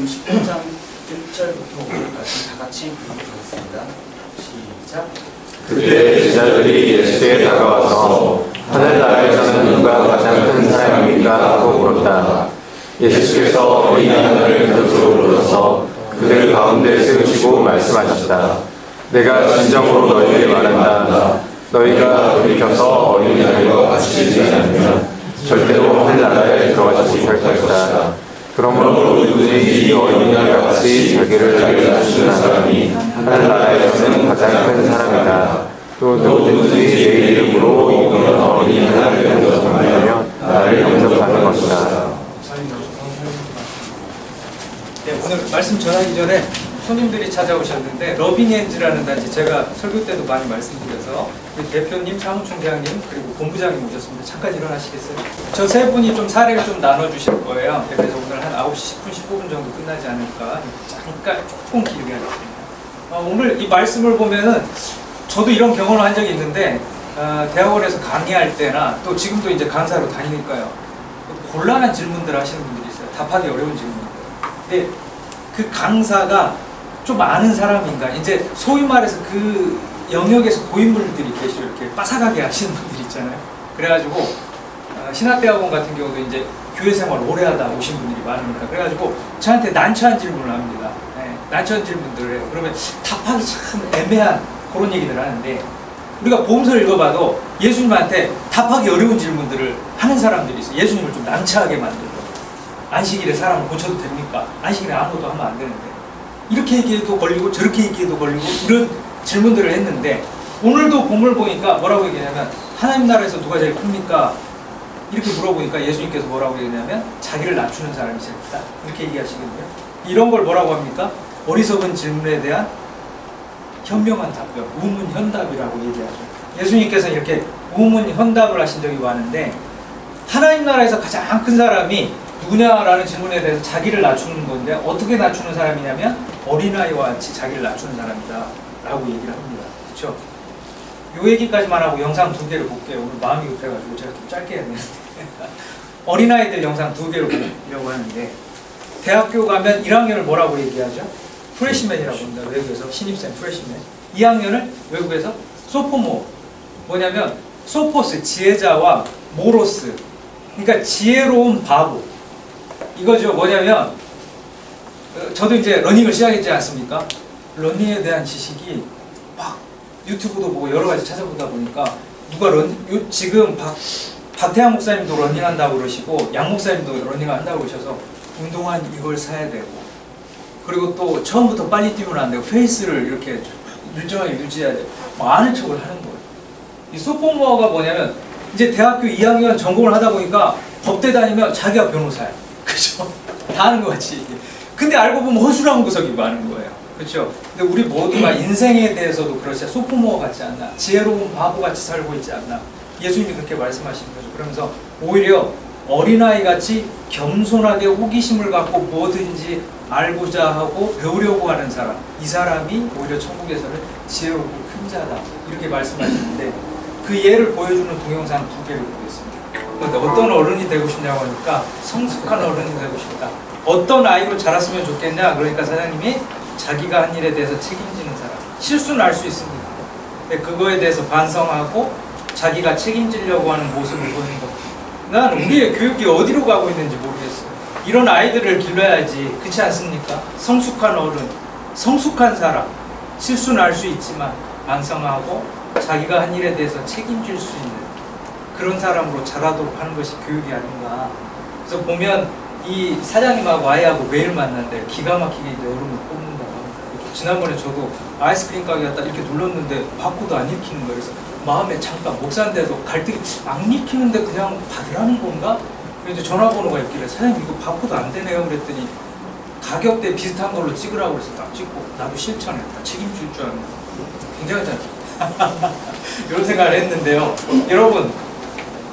10장 1절부터 5절까지 다 같이 읽어보겠습니다. 시작. 그때 제자들이 예수께 다가와서 하늘나라에서는 누가 가장 큰 사람입니까? 하고 물었다. 예수께서 어린 양을 곁으로 불러서 그들 가운데 세우시고 말씀하셨다. 내가 진정으로 너희에게 말한다. 너희가 돌이켜서 어린 양과 같이 지지 않으면 절대로 하늘나라에 들어가지 못할 것이다. 그러므로 누구든지 어린 양과 같이 자기를 낮추는 사람이 하늘나라에서는 가장 큰 사람이다. 또 누구든지 내 이름으로 이끄는 어린 양을 영접하면 나를 영접하는 것이다. 네, 오늘 말씀 전하기 전에 손님들이 찾아오셨는데 러빙엔즈라는 단지 제가 설교 때도 많이 말씀드려서 우리 대표님, 사무총장님 그리고 본부장님 오셨습니다. 잠깐 일어나시겠어요? 저 세 분이 좀 사례를 좀 나눠주실 거예요. 그래서 오늘 한 9시 10분, 15분 정도 끝나지 않을까 잠깐 조금 길게 하겠습니다. 오늘 이 말씀을 보면은 저도 이런 경험을 한 적이 있는데 대학원에서 강의할 때나 또 지금도 이제 강사로 다니니까요. 곤란한 질문들을 하시는 분들이 있어요. 답하기 어려운 질문들. 근데 그 강사가 좀 아는 사람인가, 이제 소위 말해서 그 영역에서 고인물들이 계시죠. 이렇게 빠삭하게 하시는 분들이 있잖아요. 그래가지고 신학대학원 같은 경우도 이제 교회 생활 오래 하다 오신 분들이 많으니까 그래가지고 저한테 난처한 질문을 합니다. 네, 난처한 질문들을 해요. 그러면 답하기 참 애매한 그런 얘기를 하는데 우리가 복음서를 읽어봐도 예수님한테 답하기 어려운 질문들을 하는 사람들이 있어요. 예수님을 좀 난처하게 만들고 안식일에 사람을 고쳐도 됩니까? 안식일에 아무것도 하면 안 되는데 이렇게 얘기해도 걸리고 저렇게 얘기해도 걸리고 이런 질문들을 했는데 오늘도 본문을 보니까 뭐라고 얘기하냐면 하나님 나라에서 누가 제일 큽니까? 이렇게 물어보니까 예수님께서 뭐라고 얘기하냐면 자기를 낮추는 사람이 제일 크다 이렇게 얘기하시거든요. 이런 걸 뭐라고 합니까? 어리석은 질문에 대한 현명한 답변, 우문현답이라고 얘기하죠. 예수님께서 이렇게 우문현답을 하신 적이 많은데 하나님 나라에서 가장 큰 사람이 누구냐라는 질문에 대해서 자기를 낮추는 건데 어떻게 낮추는 사람이냐면 어린아이와 같이 자기를 낮추는 사람이다 라고 얘기를 합니다. 그렇죠? 요 얘기까지만 하고 영상 2개를 볼게요. 오늘 마음이 급해가지고 제가 좀 짧게 해야 되는데 어린아이들 영상 2개를 보려고 하는데 대학교 가면 1학년을 뭐라고 얘기하죠? 프레시맨이라고 합니다. 외국에서 신입생 프레시맨. 2학년을 외국에서 소포모, 뭐냐면 소포스, 지혜자와 모로스, 그러니까 지혜로운 바보 이거죠. 뭐냐면 저도 이제 러닝을 시작했지 않습니까? 러닝에 대한 지식이 막 유튜브도 보고 여러 가지 찾아보다 보니까 누가 지금 박태양 목사님도 러닝한다고 그러시고 양 목사님도 러닝한다고 그러셔서 운동화 이걸 사야 되고 그리고 또 처음부터 빨리 뛰면 안 되고 페이스를 이렇게 일정하게 유지해야 되고 뭐 아는 척을 하는 거예요. 이 소포모어가 뭐냐면 이제 대학교 2학년 전공을 하다 보니까 법대 다니면 자기가 변호사야. 그죠? 다 아는 것 같이. 근데 알고 보면 허술한 구석이 많은 거예요. 그렇죠? 근데 우리 모두가 인생에 대해서도 그렇지 소포모어 같지 않나? 지혜로운 바보같이 살고 있지 않나? 예수님이 그렇게 말씀하시는 거죠. 그러면서 오히려 어린아이같이 겸손하게 호기심을 갖고 뭐든지 알고자 하고 배우려고 하는 사람, 이 사람이 오히려 천국에서는 지혜롭고 큰 자다 이렇게 말씀하시는데 그 예를 보여주는 동영상 2개를 보겠습니다. 그런데 어떤 어른이 되고 싶냐고 하니까 성숙한 어른이 되고 싶다. 어떤 아이로 자랐으면 좋겠냐? 그러니까 사장님이 자기가 한 일에 대해서 책임지는 사람. 실수는 할 수 있습니다. 근데 그거에 대해서 반성하고 자기가 책임지려고 하는 모습을 보는 것. 난 우리의 교육이 어디로 가고 있는지 모르겠어요. 이런 아이들을 길러야지. 그렇지 않습니까? 성숙한 어른, 성숙한 사람. 실수는 할 수 있지만 반성하고 자기가 한 일에 대해서 책임질 수 있는 그런 사람으로 자라도록 하는 것이 교육이 아닌가. 그래서 보면 이 사장님하고 아이하고 매일 만났는데 기가 막히게 이제 얼음을 뽑는다고 합니다. 지난번에 저도 아이스크림 가게 갔다 이렇게 눌렀는데 바코드 안 읽히는 거예요. 그래서 마음에 잠깐 목사한테도 갈등이 안 읽히는데 그냥 받으라는 건가? 그래서 전화번호가 있길래 사장님 이거 바코드 안 되네요 그랬더니 가격대 비슷한 걸로 찍으라고 그래서 딱 찍고 나도 실천했다. 책임질 줄 아는 굉장하잖아요. 이런 생각을 했는데요. 여러분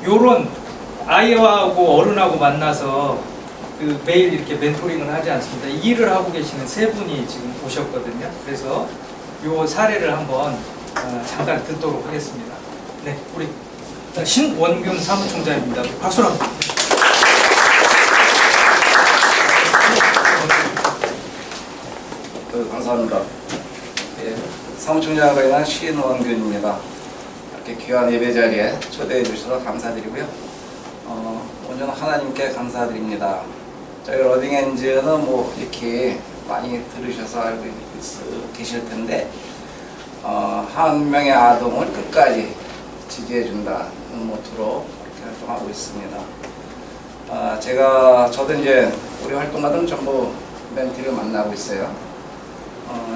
요런 아이하고 어른하고 만나서 그 매일 이렇게 멘토링을 하지 않습니다. 이 일을 하고 계시는 세 분이 지금 오셨거든요. 그래서 요 사례를 한번 잠깐 듣도록 하겠습니다. 네, 우리 신원균 사무총장입니다. 박수로 한번. 감사합니다. 예, 사무총장으로 인한 신원균입니다. 이렇게 귀한 예배 자리에 초대해 주셔서 감사드리고요. 먼저는 하나님께 감사드립니다. 저희 러빙엔즈는 뭐 이렇게 많이 들으셔서 알고 계실 텐데 한 명의 아동을 끝까지 지지해 준다는 모토로 이렇게 활동하고 있습니다. 저도 이제 우리 활동가들은 전부 멘티를 만나고 있어요.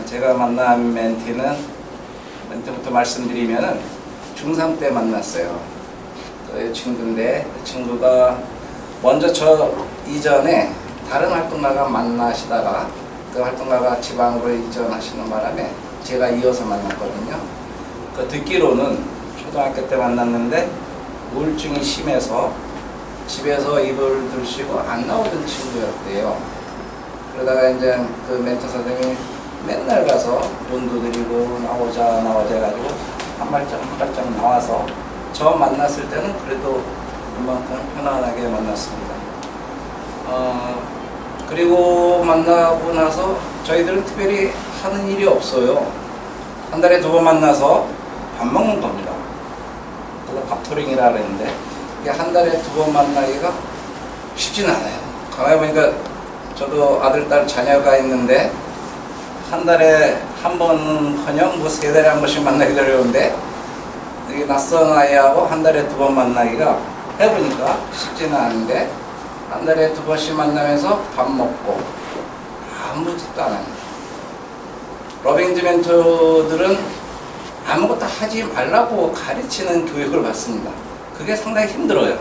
제가 만난 멘티부터 말씀드리면은 중3 때 만났어요. 그 친구인데 그 친구가 먼저 저 이전에 다른 활동가가 만나시다가 그 활동가가 지방으로 이전하시는 바람에 제가 이어서 만났거든요. 그 듣기로는 초등학교 때 만났는데 우울증이 심해서 집에서 입을 들시고 안 나오던 친구였대요. 그러다가 이제 그 멘토 선생님이 맨날 가서 돈도 드리고 나오자 해가지고 한 발짝 나와서 저 만났을 때는 그래도 그만큼 편안하게 만났습니다. 그리고 만나고 나서 저희들은 특별히 하는 일이 없어요. 한 달에 2번 만나서 밥 먹는 겁니다. 그래서 밥토링이라 그랬는데 이게 한 달에 2번 만나기가 쉽지는 않아요. 가만히 보니까 저도 아들, 딸 자녀가 있는데 한 달에 한 번커녕 뭐 3달에 한 번씩 만나기 어려운데 이게 낯선 아이하고 한 달에 2번 만나기가 해보니까 쉽지는 않은데 한 달에 2번씩 만나면서 밥 먹고 아무 짓도 안 합니다. 러빙즈 멘토들은 아무것도 하지 말라고 가르치는 교육을 받습니다. 그게 상당히 힘들어요.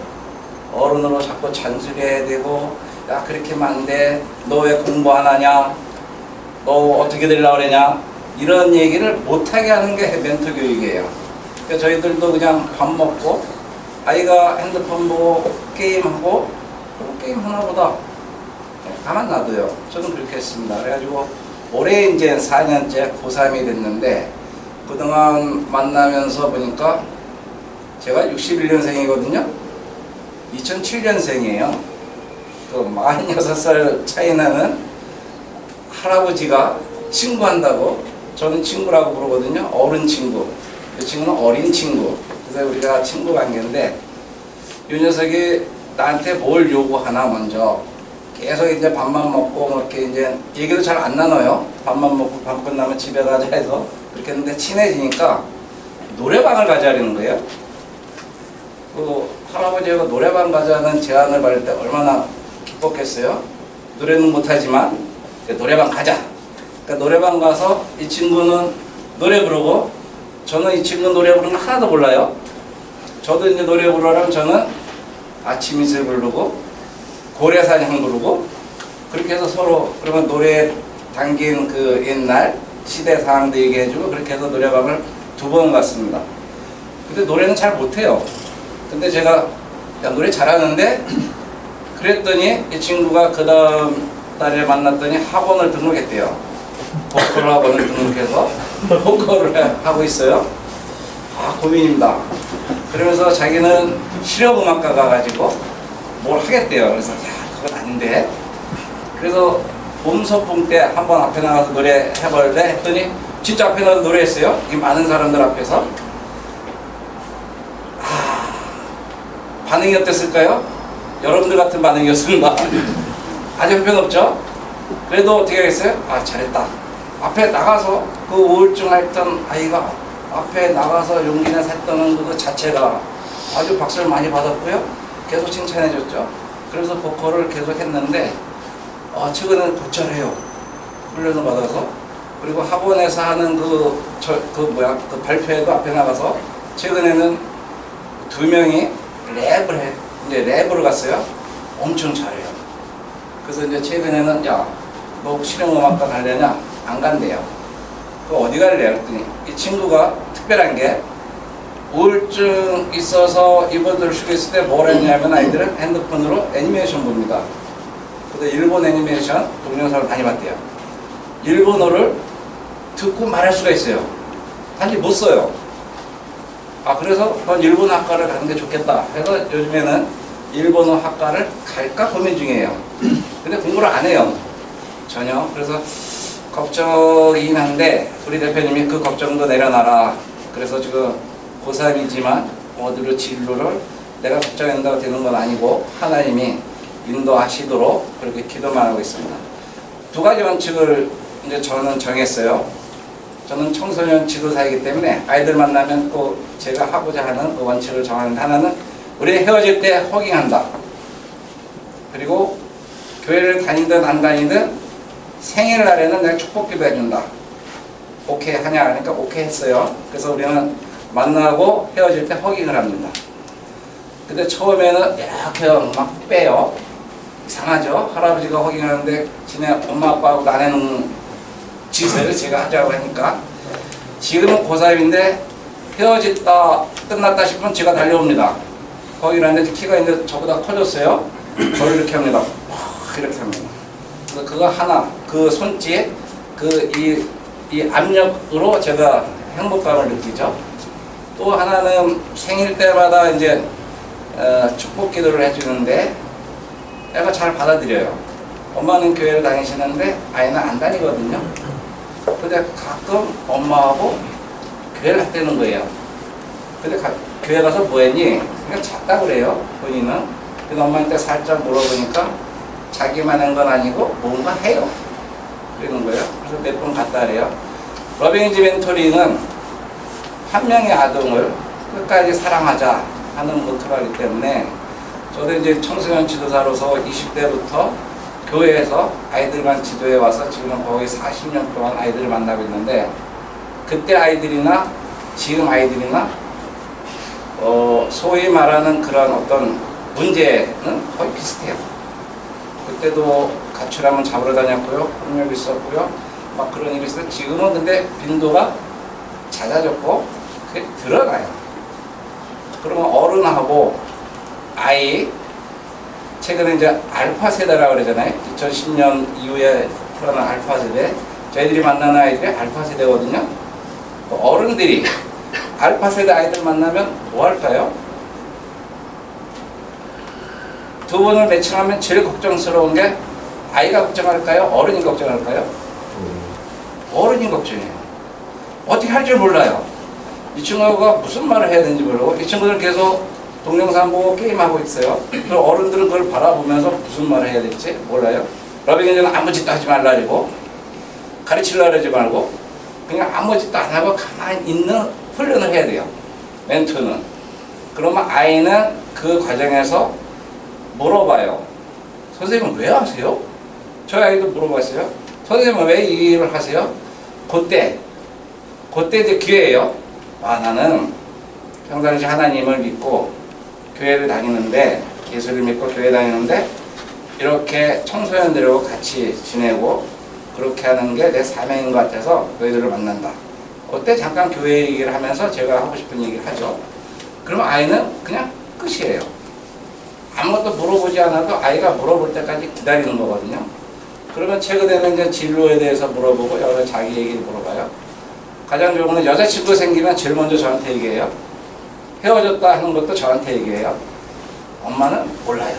어른으로 자꾸 잔소리해야 되고 야 그렇게 하면 안 돼. 너 왜 공부 안 하냐? 너 어떻게 되려고 그러냐? 이런 얘기를 못하게 하는 게 멘토 교육이에요. 그러니까 저희들도 그냥 밥 먹고 아이가 핸드폰 보고 게임하고 게임 하나보다 가만 놔둬요. 저는 그렇게 했습니다. 그래가지고 올해 이제 4년째 고3이 됐는데 그동안 만나면서 보니까 제가 61년생이거든요. 2007년생이에요. 그 46살 차이 나는 할아버지가 친구한다고 저는 친구라고 부르거든요. 어른 친구. 이 친구는 어린 친구. 그래서 우리가 친구 관계인데 이 녀석이 나한테 뭘 요구하나 먼저 계속 이제 밥만 먹고 뭐 이렇게 이제 얘기도 잘 안 나눠요. 밥만 먹고 밥 끝나면 집에 가자 해서 그렇게 했는데 친해지니까 노래방을 가자는 거예요. 그 할아버지하고 노래방 가자는 제안을 받을 때 얼마나 기뻤겠어요. 노래는 못하지만 노래방 가자. 그러니까 노래방 가서 이 친구는 노래 부르고 저는 이 친구 노래 부르는 거 하나도 몰라요. 저도 이제 노래 부르려면 저는 아침 이슬 부르고 고래사냥 부르고 그렇게 해서 서로 그러면 노래 담긴 그 옛날 시대 상황도 얘기해주고 그렇게 해서 노래방을 2번 갔습니다. 근데 노래는 잘 못해요. 근데 제가 야 노래 잘하는데 그랬더니 이 친구가 그 다음 달에 만났더니 학원을 등록했대요. 보컬 학원을 등록해서 보컬을 하고 있어요. 고민입니다. 그러면서 자기는 실용음악과 가가지고 뭘 하겠대요. 그래서 야 그건 아닌데. 그래서 봄 소풍 때 한번 앞에 나가서 노래 해볼래 했더니 진짜 앞에 나가서 노래했어요. 이 많은 사람들 앞에서. 반응이 어땠을까요? 여러분들 같은 반응이었습니다. 아주 형편없죠? 그래도 어떻게 하겠어요? 잘했다. 앞에 나가서 그 우울증 앓던 아이가 앞에 나가서 용기 내서 했던 그 자체가 아주 박수를 많이 받았고요. 계속 칭찬해 줬죠. 그래서 보컬을 계속 했는데 최근에는 도전해요. 훈련을 받아서. 그리고 학원에서 하는 그 발표회도 앞에 나가서 최근에는 2명이 랩으로 갔어요. 엄청 잘해요. 그래서 이제 최근에는 야, 너 실용음악과 가려냐? 안 간대요. 그 어디 갈래? 그랬더니 이 친구가 특별한 게 우울증 있어서 입어들 쉬고 있을 때 뭘 했냐면 아이들은 핸드폰으로 애니메이션 봅니다. 근데 일본 애니메이션 동영상을 많이 봤대요. 일본어를 듣고 말할 수가 있어요. 단지 못 써요. 그래서 넌 일본어 학과를 가는 게 좋겠다 해서 요즘에는 일본어 학과를 갈까 고민 중이에요. 근데 공부를 안 해요. 전혀. 그래서 걱정이긴 한데 우리 대표님이 그 걱정도 내려놔라. 그래서 지금 고3이지만 어디로 진로를 내가 걱정한다고 되는 건 아니고 하나님이 인도하시도록 그렇게 기도만 하고 있습니다. 두 가지 원칙을 이제 저는 정했어요. 저는 청소년 지도사이기 때문에 아이들 만나면 꼭 제가 하고자 하는 그 원칙을 정하는데, 하나는 우리 헤어질 때 허깅한다. 그리고 교회를 다니든 안 다니든 생일날에는 내가 축복기도 해준다. 오케이 하냐 하니까 오케이 했어요. 그래서 우리는 만나고 헤어질 때 허깅을 합니다. 근데 처음에는 이렇게 막 빼요. 이상하죠? 할아버지가 허깅하는데 지네 엄마 아빠하고 나내는 짓을 제가 하자고 하니까, 지금은 고3인데 헤어졌다 끝났다 싶으면 제가 달려옵니다. 허깅을 하는데 키가 이제 저보다 커졌어요. 저를 이렇게 합니다. 이렇게 합니다. 그거 하나, 그 손짓, 이 압력으로 제가 행복감을 느끼죠. 또 하나는 생일 때마다 이제 축복 기도를 해주는데 애가 잘 받아들여요. 엄마는 교회를 다니시는데 아이는 안 다니거든요. 근데 가끔 엄마하고 교회를 갔다는 거예요. 근데 교회 가서 뭐 했니? 그냥 잤다 그래요, 본인은. 근데 엄마한테 살짝 물어보니까 자기만 한 건 아니고 뭔가 해요. 그러는 거예요. 그래서 몇 번 갔다 그래요. 러빙이지 멘토링은 한 명의 아동을 끝까지 사랑하자 하는 모토라기 때문에, 저도 이제 청소년 지도사로서 20대부터 교회에서 아이들만 지도해 와서 지금은 거의 40년 동안 아이들을 만나고 있는데, 그때 아이들이나 지금 아이들이나 소위 말하는 그런 어떤 문제는 거의 비슷해요. 그때도 가출하면 잡으러 다녔고요, 폭력이 있었고요, 막 그런 일이 있어요. 지금은 근데 빈도가 잦아졌고 그게 드러나요. 그러면 어른하고 아이, 최근에 이제 알파 세대라고 그러잖아요. 2010년 이후에 태어난 알파 세대, 저희들이 만나는 아이들이 알파 세대거든요. 어른들이 알파 세대 아이들 만나면 뭐 할까요? 두 분을 매칭하면 제일 걱정스러운 게 아이가 걱정할까요? 어른이 걱정할까요? 어른이 걱정해요. 어떻게 할 줄 몰라요. 이 친구가 무슨 말을 해야 되는지 모르고, 이 친구들 계속 동영상 보고 게임하고 있어요. 그럼 어른들은 그걸 바라보면서 무슨 말을 해야 될지 몰라요. 러빙이는 아무 짓도 하지 말라고, 가르치려고 하지 말고 그냥 아무 짓도 안 하고 가만히 있는 훈련을 해야 돼요, 멘토는. 그러면 아이는 그 과정에서 물어봐요. 선생님은 왜 하세요? 저희 아이도 물어봤어요. 선생님은 왜 이 일을 하세요? 그때 이제 기회예요. 아, 나는 평상시 하나님을 믿고 교회를 다니는데, 예수를 믿고 교회 다니는데 이렇게 청소년들하고 같이 지내고 그렇게 하는 게 내 사명인 것 같아서 너희들을 만난다. 그때 잠깐 교회 얘기를 하면서 제가 하고 싶은 얘기를 하죠. 그러면 아이는 그냥 끝이에요. 아무것도 물어보지 않아도 아이가 물어볼 때까지 기다리는 거거든요. 그러면 최근에는 이제 진로에 대해서 물어보고 여러 자기 얘기를 물어봐요. 가장 좋은 건 여자친구 생기면 제일 먼저 저한테 얘기해요. 헤어졌다 하는 것도 저한테 얘기해요. 엄마는 몰라요.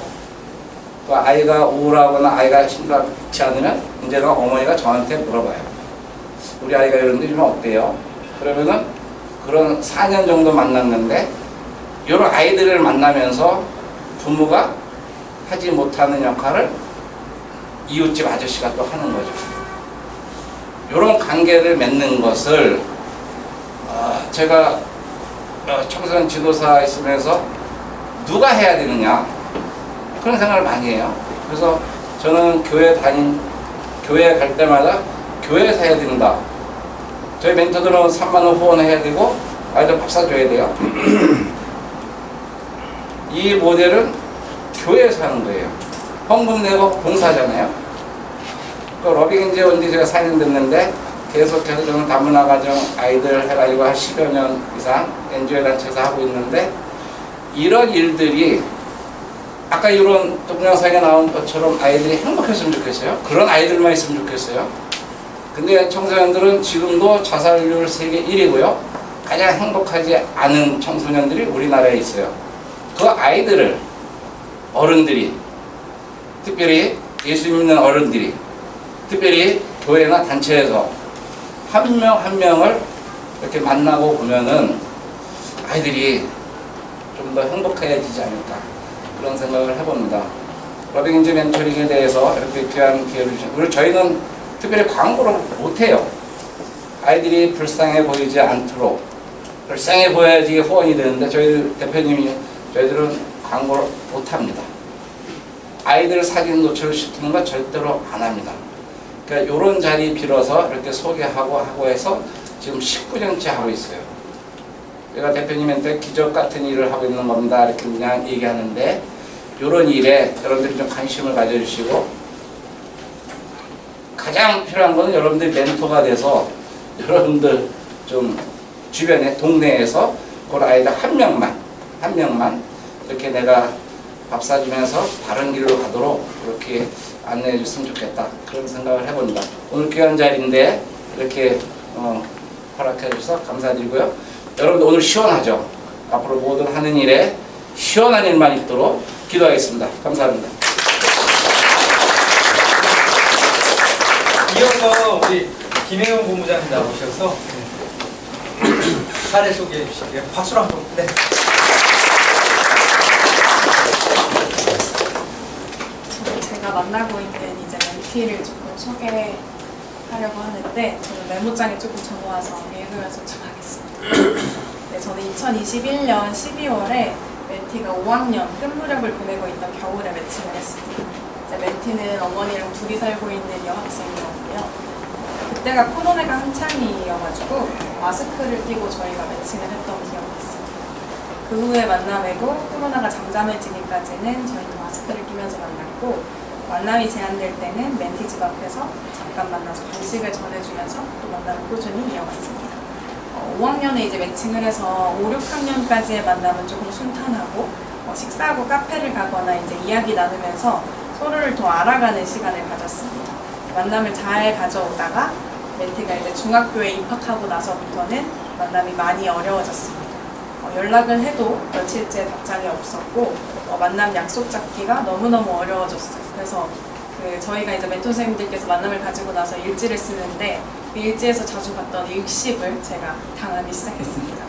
또 아이가 우울하거나 아이가 심상치 않으면 이제는 어머니가 저한테 물어봐요. 우리 아이가 이런데 좀 어때요? 그러면은 그런 4년 정도 만났는데, 이런 아이들을 만나면서 부모가 하지 못하는 역할을 이웃집 아저씨가 또 하는 거죠. 이런 관계를 맺는 것을 제가 청소년 지도사 있으면서 누가 해야 되느냐, 그런 생각을 많이 해요. 그래서 저는 교회 갈 때마다 교회에서 해야 된다. 저희 멘토들은 3만 원 후원해야 되고 아이들 밥 사줘야 돼요. 이 모델은 교회에서 하는 거예요. 헌금 내고 봉사잖아요. 또 러빙인지 온지 제가 4년 됐는데 계속해서 저는 다문화 가정 아이들 해가지고 한 10여 년 이상 NGO 단체에서 하고 있는데, 이런 일들이 아까 이런 동영상에 나온 것처럼 아이들이 행복했으면 좋겠어요. 그런 아이들만 있으면 좋겠어요. 근데 청소년들은 지금도 자살률 세계 1위고요. 가장 행복하지 않은 청소년들이 우리나라에 있어요. 그 아이들을 어른들이, 특별히 예수 믿는 어른들이, 특별히 교회나 단체에서 한 명 한 명을 이렇게 만나고 보면은 아이들이 좀 더 행복해지지 않을까 그런 생각을 해봅니다. 러빙인지 멘토링에 대해서 이렇게 귀한 기회를 주신 그리고 저희는 특별히 광고를 못해요. 아이들이 불쌍해 보이지 않도록 불쌍해 보여야지 후원이 되는데 저희 대표님이 저희들은 광고를 못합니다. 아이들 사진 노출시키는 건 절대로 안 합니다. 그러니까 이런 자리 빌어서 이렇게 소개하고 하고 해서 지금 19년째 하고 있어요. 제가 대표님한테 기적 같은 일을 하고 있는 겁니다. 이렇게 그냥 얘기하는데 이런 일에 여러분들이 좀 관심을 가져주시고 가장 필요한 것은 여러분들이 멘토가 돼서 여러분들 좀 주변에 동네에서 그 아이들 한 명만 이렇게 내가 밥 사주면서 바른 길로 가도록 그렇게 안내해 줬으면 좋겠다 그런 생각을 해봅니다. 오늘 귀한 자리인데 이렇게 허락해 주셔서 감사드리고요. 여러분들 오늘 시원하죠? 앞으로 모든 하는 일에 시원한 일만 있도록 기도하겠습니다. 감사합니다. 이어서 우리 김혜영 본부장님 나오셔서 사례 소개해 주실게요. 박수로 한번. 네. 제가 만나고 있는 이제 멘티를 조금 소개하려고 하는데 저는 메모장에 조금 적어와서 읽으면서 좀 하겠습니다. 네, 저는 2021년 12월에 멘티가 5학년 끝무렵을 보내고 있던 겨울에 매칭을 했습니다. 이제 멘티는 어머니랑 둘이 살고 있는 여학생이었고요. 그때가 코로나가 한창이어가지고 마스크를 끼고 저희가 매칭을 했던 기억이 있습니다. 그 후에 만남이고 코로나가 잠잠해지기까지는 저희는 마스크를 끼면서 만났고 만남이 제한될 때는 멘티 집 앞에서 잠깐 만나서 간식을 전해주면서 또 만남을 꾸준히 이어갔습니다. 5학년에 이제 매칭을 해서 5, 6학년까지의 만남은 조금 순탄하고 식사하고 카페를 가거나 이제 이야기 나누면서 서로를 더 알아가는 시간을 가졌습니다. 만남을 잘 가져오다가 멘티가 이제 중학교에 입학하고 나서부터는 만남이 많이 어려워졌습니다. 연락을 해도 며칠째 답장이 없었고 만남 약속 잡기가 너무너무 어려워졌어요. 그래서 저희가 이제 멘토 선생님들께서 만남을 가지고 나서 일지를 쓰는데 그 일지에서 자주 봤던 일식을 제가 당하기 시작했습니다.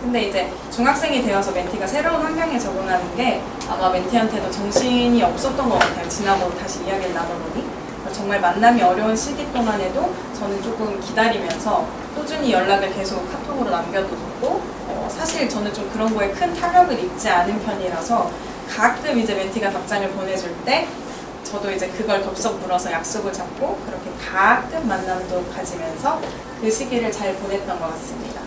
근데 이제 중학생이 되어서 멘티가 새로운 환경에 적응하는 게 아마 멘티한테도 정신이 없었던 것 같아요. 지나고 다시 이야기를 나눠보니. 정말 만남이 어려운 시기 동안에도 저는 조금 기다리면서 꾸준히 연락을 계속 카톡으로 남겨두고 사실 저는 좀 그런 거에 큰 타격을 입지 않은 편이라서 가끔 이제 멘티가 답장을 보내줄 때 저도 이제 그걸 덥석 물어서 약속을 잡고 그렇게 가끔 만남도 가지면서 그 시기를 잘 보냈던 것 같습니다.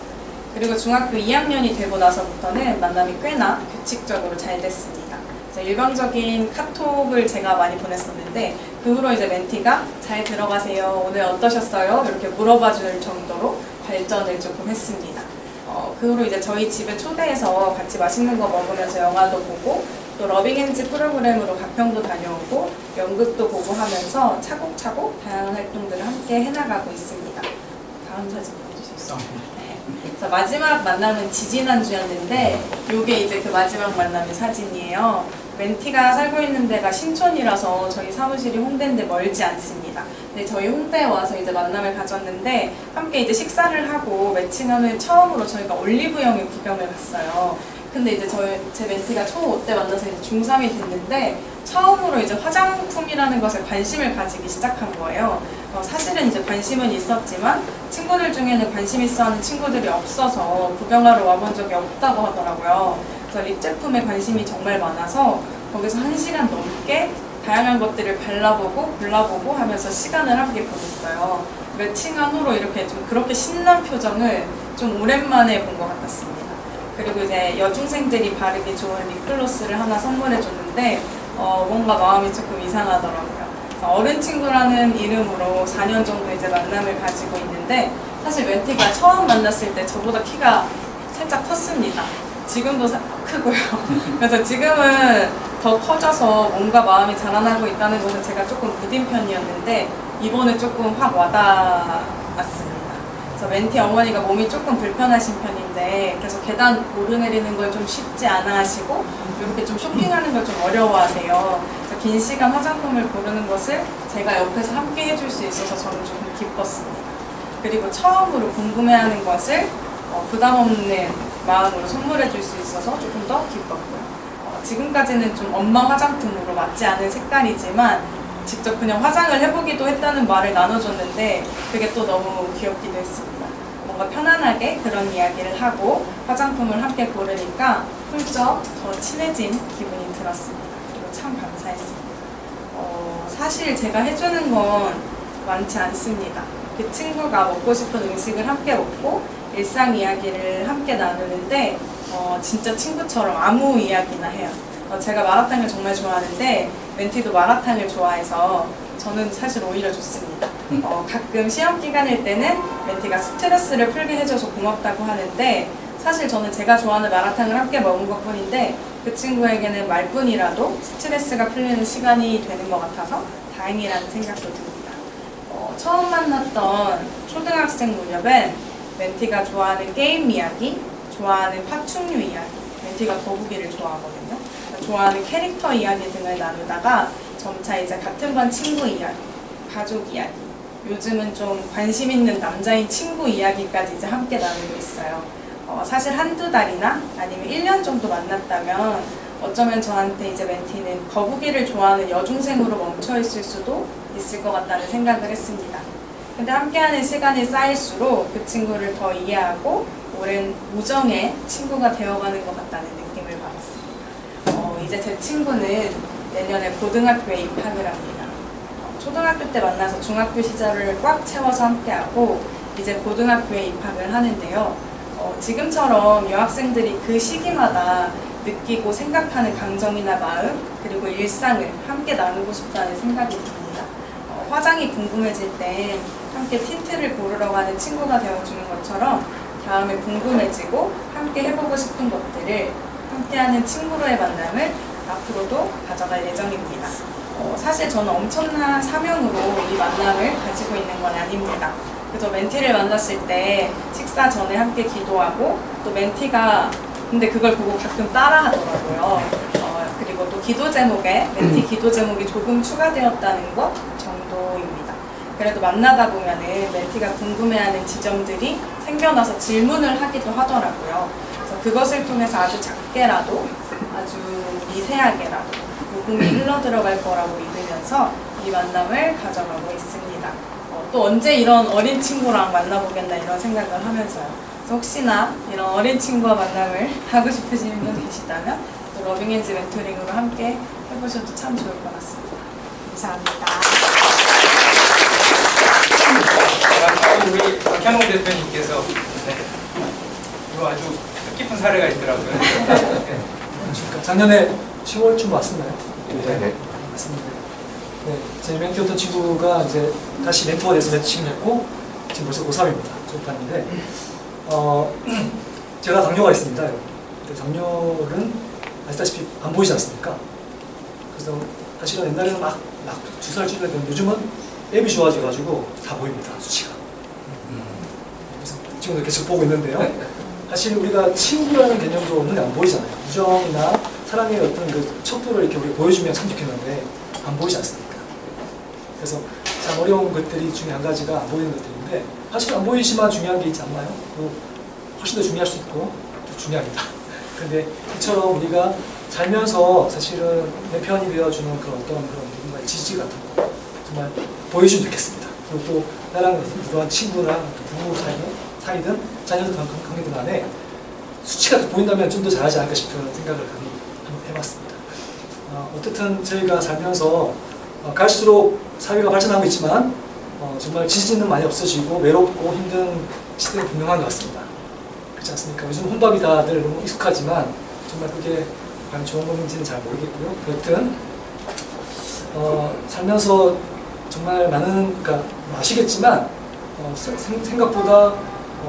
그리고 중학교 2학년이 되고 나서부터는 만남이 꽤나 규칙적으로 잘 됐습니다. 일방적인 카톡을 제가 많이 보냈었는데 그 후로 이제 멘티가 잘 들어가세요, 오늘 어떠셨어요? 이렇게 물어봐 줄 정도로 발전을 조금 했습니다. 그 후로 이제 저희 집에 초대해서 같이 맛있는 거 먹으면서 영화도 보고 또 러빙엔지 프로그램으로 가평도 다녀오고 연극도 보고 하면서 차곡차곡 다양한 활동들을 함께 해나가고 있습니다. 다음 사진 보여주실 수 있어요? 마지막 만남은 지지난주였는데 이게 이제 그 마지막 만남의 사진이에요. 멘티가 살고 있는 데가 신촌이라서 저희 사무실이 홍대인데 멀지 않습니다. 근데 저희 홍대에 와서 이제 만남을 가졌는데 함께 이제 식사를 하고 매칭하면 처음으로 저희가 올리브영에 구경을 갔어요. 근데 이제 제 멘티가 초5 때 만나서 이제 중3이 됐는데 처음으로 이제 화장품이라는 것에 관심을 가지기 시작한 거예요. 사실은 이제 관심은 있었지만 친구들 중에는 관심 있어 하는 친구들이 없어서 구경하러 와본 적이 없다고 하더라고요. 그래서 립 제품에 관심이 정말 많아서 거기서 1시간 넘게 다양한 것들을 발라보고 골라보고 하면서 시간을 함께 보냈어요. 매칭한 후로 이렇게 좀 그렇게 신난 표정을 좀 오랜만에 본 것 같았습니다. 그리고 이제 여중생들이 바르기 좋은 립글로스를 하나 선물해 줬는데 뭔가 마음이 조금 이상하더라고요. 어른 친구라는 이름으로 4년 정도 이제 만남을 가지고 있는데 사실 멘티가 처음 만났을 때 저보다 키가 살짝 컸습니다. 지금도 크고요. 그래서 지금은 더 커져서 뭔가 마음이 자라나고 있다는 것은 제가 조금 무딘 편이었는데 이번에 조금 확 와닿았습니다. 그래서 멘티 어머니가 몸이 조금 불편하신 편인데 그래서 계단 오르내리는 걸 좀 쉽지 않아 하시고 이렇게 좀 쇼핑하는 걸 좀 어려워하세요. 그래서 긴 시간 화장품을 고르는 것을 제가 옆에서 함께 해줄 수 있어서 저는 조금 기뻤습니다. 그리고 처음으로 궁금해하는 것을 부담 없는 마음으로 선물해 줄 수 있어서 조금 더 기뻤고요. 지금까지는 좀 엄마 화장품으로 맞지 않은 색깔이지만 직접 그냥 화장을 해보기도 했다는 말을 나눠줬는데 그게 또 너무 귀엽기도 했습니다. 뭔가 편안하게 그런 이야기를 하고 화장품을 함께 고르니까 훌쩍 더 친해진 기분이 들었습니다. 그리고 참 감사했습니다. 사실 제가 해주는 건 많지 않습니다. 그 친구가 먹고 싶은 음식을 함께 먹고 일상 이야기를 함께 나누는데 진짜 친구처럼 아무 이야기나 해요. 제가 마라탕을 정말 좋아하는데 멘티도 마라탕을 좋아해서 저는 사실 오히려 좋습니다. 가끔 시험 기간일 때는 멘티가 스트레스를 풀게 해줘서 고맙다고 하는데 사실 저는 제가 좋아하는 마라탕을 함께 먹은 것 뿐인데 그 친구에게는 말뿐이라도 스트레스가 풀리는 시간이 되는 것 같아서 다행이라는 생각도 듭니다. 처음 만났던 초등학생 무렵엔 멘티가 좋아하는 게임 이야기, 좋아하는 파충류 이야기, 멘티가 거북이를 좋아하거든요. 좋아하는 캐릭터 이야기 등을 나누다가 점차 이제 같은 반 친구 이야기, 가족 이야기, 요즘은 좀 관심 있는 남자인 친구 이야기까지 이제 함께 나누고 있어요. 사실 한두 달이나 아니면 1년 정도 만났다면 어쩌면 저한테 이제 멘티는 거북이를 좋아하는 여중생으로 멈춰있을 수도 있을 것 같다는 생각을 했습니다. 근데 함께하는 시간이 쌓일수록 그 친구를 더 이해하고 오랜 우정의 친구가 되어가는 것 같다는 느낌을 받았습니다. 이제 제 친구는 내년에 고등학교에 입학을 합니다. 초등학교 때 만나서 중학교 시절을 꽉 채워서 함께하고 이제 고등학교에 입학을 하는데요. 지금처럼 여학생들이 그 시기마다 느끼고 생각하는 감정이나 마음 그리고 일상을 함께 나누고 싶다는 생각이 듭니다. 화장이 궁금해질 땐 함께 틴트를 고르러 가는 친구가 되어주는 것처럼 다음에 궁금해지고 함께 해보고 싶은 것들을 함께하는 친구로의 만남을 앞으로도 가져갈 예정입니다. 사실 저는 엄청난 사명으로 이 만남을 가지고 있는 건 아닙니다. 그래서 멘티를 만났을 때 식사 전에 함께 기도하고 또 멘티가 근데 그걸 보고 가끔 따라 하더라고요. 그리고 또 기도 제목에 멘티 기도 제목이 조금 추가되었다는 것 정도입니다. 그래도 만나다 보면은 멘티가 궁금해하는 지점들이 생겨나서 질문을 하기도 하더라고요. 그래서 그것을 통해서 아주 작게라도 아주 미세하게라도 복음이 흘러들어갈 거라고 믿으면서 이 만남을 가져가고 있습니다. 또 언제 이런 어린 친구랑 만나보겠나 이런 생각을 하면서요. 그래서 혹시나 이런 어린 친구와 만남을 하고 싶으신 분 계시다면 또 러빙엔즈 멘토링으로 함께 해보셔도 참 좋을 것 같습니다. 감사합니다. 우리 박현웅 대표님께서 이거 아주 뜻깊은 사례가 있더라고요. 작년에 10월쯤 왔었나요? 네. 맞습니다. 네, 제 멘토였던 친구가 이제 다시 멘토가 돼서 멘토링을 했고 지금 벌써 고3입니다. 졸업하는데 제가 당뇨가 있습니다. 당뇨는 아시다시피 안 보이지 않습니까? 그래서 사실은 옛날에는 막 주사를 찔러야 요즘은 앱이 좋아져가지고 다 보입니다. 수치가. 그래서 지금도 계속 보고 있는데요. 사실 우리가 친구라는 개념도 눈에 안 보이잖아요. 우정이나 사랑의 어떤 그 척도를 이렇게 우리 보여주면 참 좋겠는데 안 보이지 않습니까? 그래서 참 어려운 것들이 중에 한 가지가 안 보이는 것들인데 사실 안 보이지만 중요한 게 있지 않나요? 훨씬 더 중요할 수 있고 또 중요합니다. 근데 이처럼 우리가 살면서 사실은 내 편이 되어주는 그런 어떤 그런 누군가의 지지 같은 거 정말 보여주면 좋겠습니다. 그리고 또 나랑 그런 친구나 부부 사이든 자녀들 관계들 간에 수치가 보인다면 좀 더 잘하지 않을까 싶은 생각을 한번 해봤습니다. 어쨌든 저희가 살면서 갈수록 사회가 발전하고 있지만 정말 지지는 많이 없어지고 외롭고 힘든 시대가 분명한 것 같습니다. 그렇지 않습니까? 요즘 혼밥이 다들 너무 익숙하지만 정말 그게 과연 좋은 건지는 잘 모르겠고요. 여튼 살면서 정말 많은, 그러니까 아시겠지만 생각보다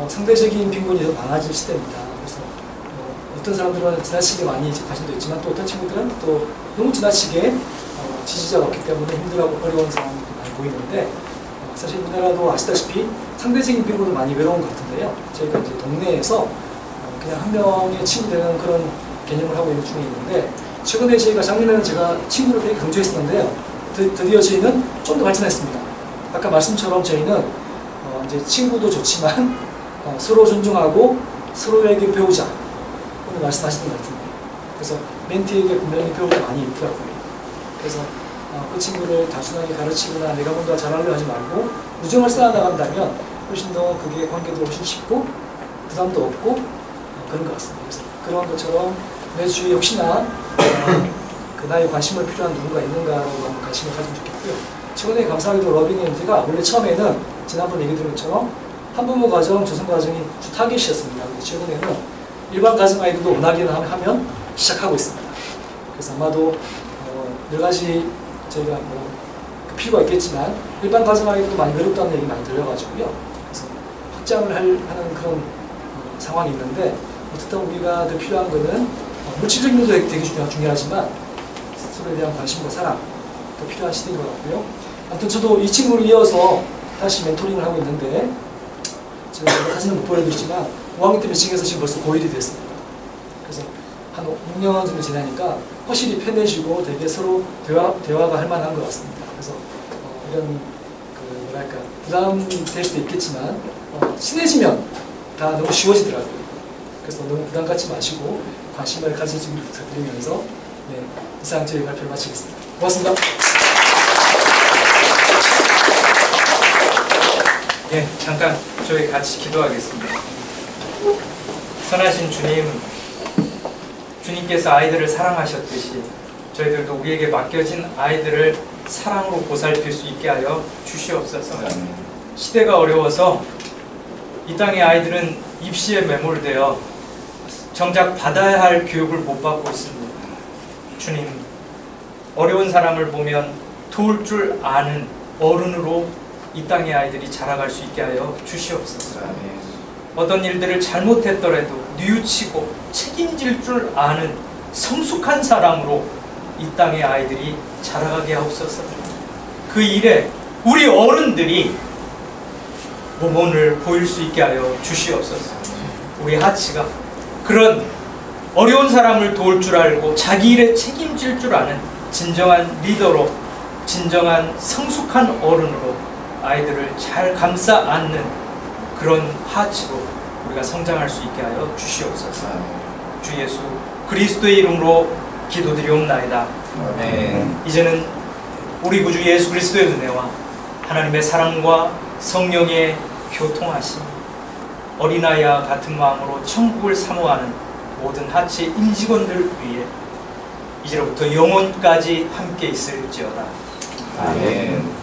상대적인 빈곤이 더 많아질 시대입니다. 그래서 어떤 사람들은 지나치게 많이 관심도 있지만 또 어떤 친구들은 또 너무 지나치게 지지자가 없기 때문에 힘들어하고 어려운 상황도 많이 보이는데 사실 우리나라도 아시다시피 상대적인 비교도 많이 외로운 것 같은데요. 저희가 이제 동네에서 그냥 한 명의 친구 되는 그런 개념을 하고 있는 중에 있는데, 최근에 저희가 작년에는 제가 친구를 되게 강조했었는데요. 드디어 저희는 좀 더 발전했습니다. 아까 말씀처럼 저희는 이제 친구도 좋지만 서로 존중하고 서로에게 배우자, 오늘 말씀하시던 것 같은데, 그래서 멘티에게 분명히 배울 게 많이 있더라고요. 그래서 그 친구를 단순하게 가르치거나 내가 뭔가 잘하려 하지 말고 우정을 쌓아나간다면 훨씬 더 그게 관계도 훨씬 쉽고 부담도 없고 그런 것 같습니다. 그래서 그런 것처럼 내 주위에 혹시나 그 나의 관심을 필요한 누군가 있는가라고 한번 관심을 가지면 좋겠고요. 최근에 감사하게도 러빙엔드가 원래 처음에는 지난번 얘기 드린 것처럼 한부모 가정, 조성 가정이 주 타겟이었습니다. 근데 최근에는 일반 가정 아이들도 원하기는 하면 시작하고 있습니다. 그래서 아마도 여러 가지 저희가 필요가 있겠지만 일반 가정 아이들도 많이 외롭다는 얘기 많이 들려가지고요. 그래서 확장을 하는 그런 상황이 있는데, 어쨌든 우리가 더 필요한 거는 물질적인 것도 되게 중요하지만 서로에 대한 관심과 사랑 더 필요한 시대인 것 같고요. 아무튼 저도 이 친구를 이어서 다시 멘토링을 하고 있는데, 제가 사진은 못 보여드리지만 5학년 때 매칭해서 지금 벌써 고1이 됐습니다. 그래서 한 6년 정도 지나니까 훨씬 편해지고 되게 서로 대화가 할 만한 것 같습니다. 그래서 이런 뭐랄까 부담될 수도 있겠지만 친해지면 다 너무 쉬워지더라고요. 그래서 너무 부담 갖지 마시고 관심을 가지시길 부탁드리면서 이상 저희 발표를 마치겠습니다. 고맙습니다. 예, 잠깐 저희 같이 기도하겠습니다. 선하신 주님, 주님께서 아이들을 사랑하셨듯이 저희들도 우리에게 맡겨진 아이들을 사랑으로 보살필 수 있게 하여 주시옵소서. 시대가 어려워서 이 땅의 아이들은 입시에 매몰되어 정작 받아야 할 교육을 못 받고 있습니다. 주님, 어려운 사람을 보면 도울 줄 아는 어른으로 이 땅의 아이들이 자라갈 수 있게 하여 주시옵소서. 어떤 일들을 잘못했더라도 뉘우치고 책임질 줄 아는 성숙한 사람으로 이 땅의 아이들이 자라가게 하옵소서. 그 일에 우리 어른들이 모범을 보일 수 있게 하여 주시옵소서. 우리 하치가 그런 어려운 사람을 도울 줄 알고 자기 일에 책임질 줄 아는 진정한 리더로, 진정한 성숙한 어른으로 아이들을 잘 감싸 안는 그런 하치로 우리가 성장할 수 있게 하여 주시옵소서. 주 예수 그리스도의 이름으로 기도드리옵나이다. 이제는 우리 구주 예수 그리스도의 은혜와 하나님의 사랑과 성령의 교통하심, 어린아이와 같은 마음으로 천국을 사모하는 모든 하치 임직원들 위해 이제로부터 영원까지 함께 있을지어다. 아멘.